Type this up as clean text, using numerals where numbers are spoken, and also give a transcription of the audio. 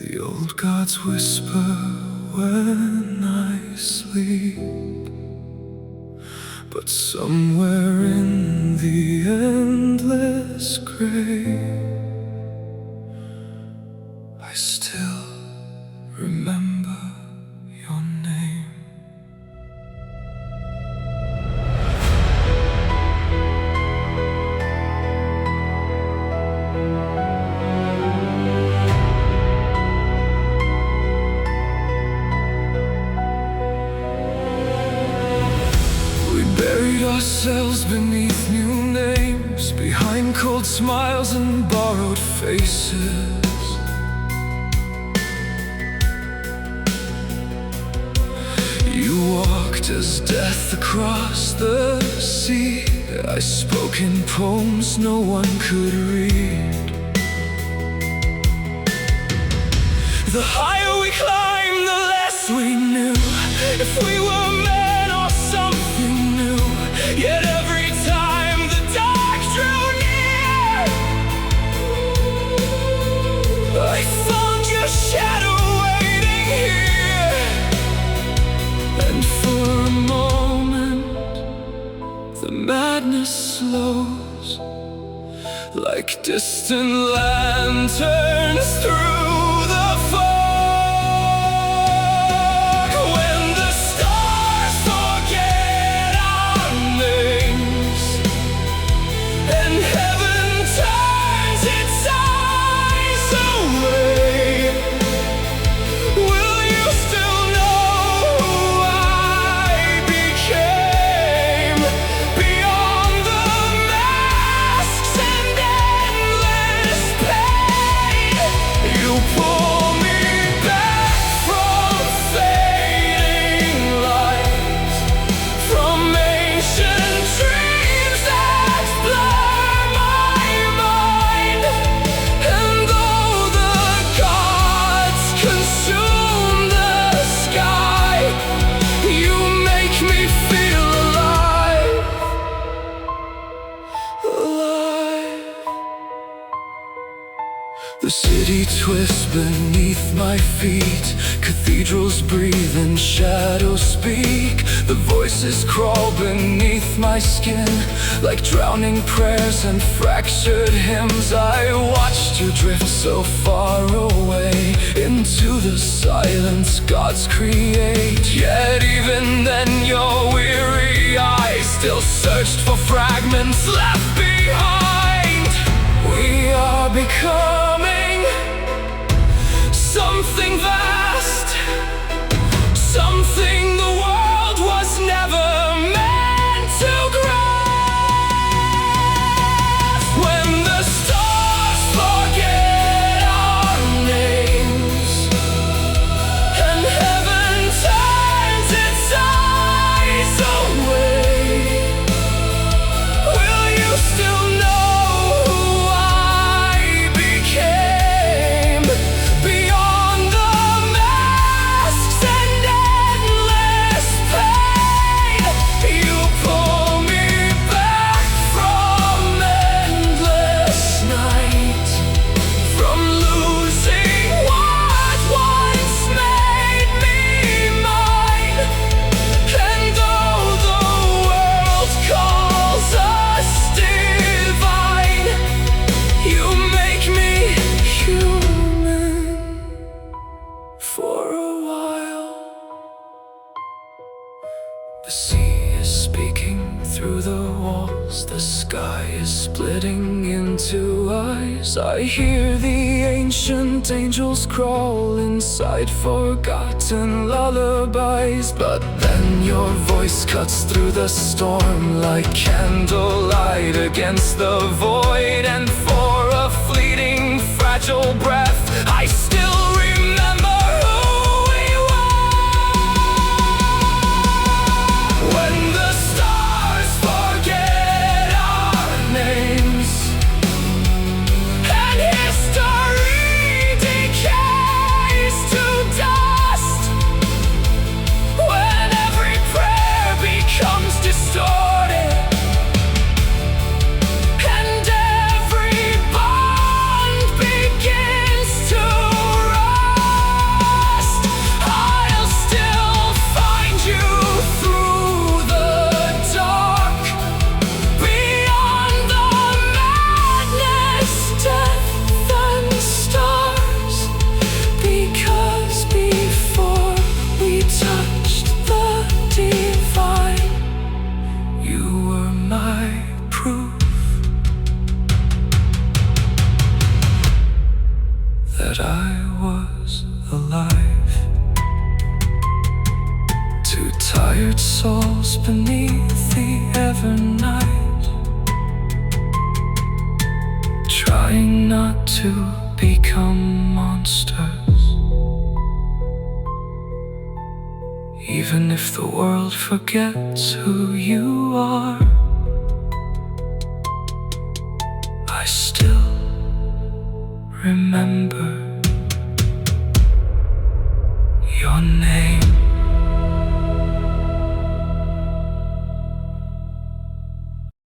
The old gods whisper when I sleep, but somewhere in the endless grave, I still remember your name. Buried ourselves beneath new names, behind cold smiles and borrowed faces. You walked as death across the sea. I spoke in poems no one could read. The higher we climbed, the less we knew if we were men or something new. Yet every time the dark drew near, I found your shadow waiting here. And for a moment, the madness slows, like distant lanterns through the fog. When the stars forget our names and heaven turns its eyes away, will you still know who I became? Beyond the masks and endless pain, you pull me back from fading light, from ancient dreams that blur my mind. And though the gods consume the sky, you make me feel alive, alive. The city twists beneath my feet, cathedrals breathe and shadows speak. The voices crawl beneath my skin, like drowning prayers and fractured hymns. I watched you drift so far away into the silence gods create. Yet even then your weary eyes still searched for fragments left behind. We are becoming something vast, something the world was never meant to grasp. When the stars forget our names and heaven turns its eyes away, will you still know who I became? Beyond the masks and endless pain, you pull me back from endless night, from losing what once made me mine. And though the world calls us divine, you make me human for a while. The sea is speaking through the walls, the sky is splitting into eyes. I hear the ancient angels crawl inside forgotten lullabies. But then your voice cuts through the storm like candlelight against the void. And for a fleeting, fragile breath, I still remember who we were. When the stars forget our names and history decays to dust, when every prayer becomes distorted and every bond begins to alive. Two tired souls beneath the ever night, trying not to become monsters. Even if the world forgets who you are, I still remember your name.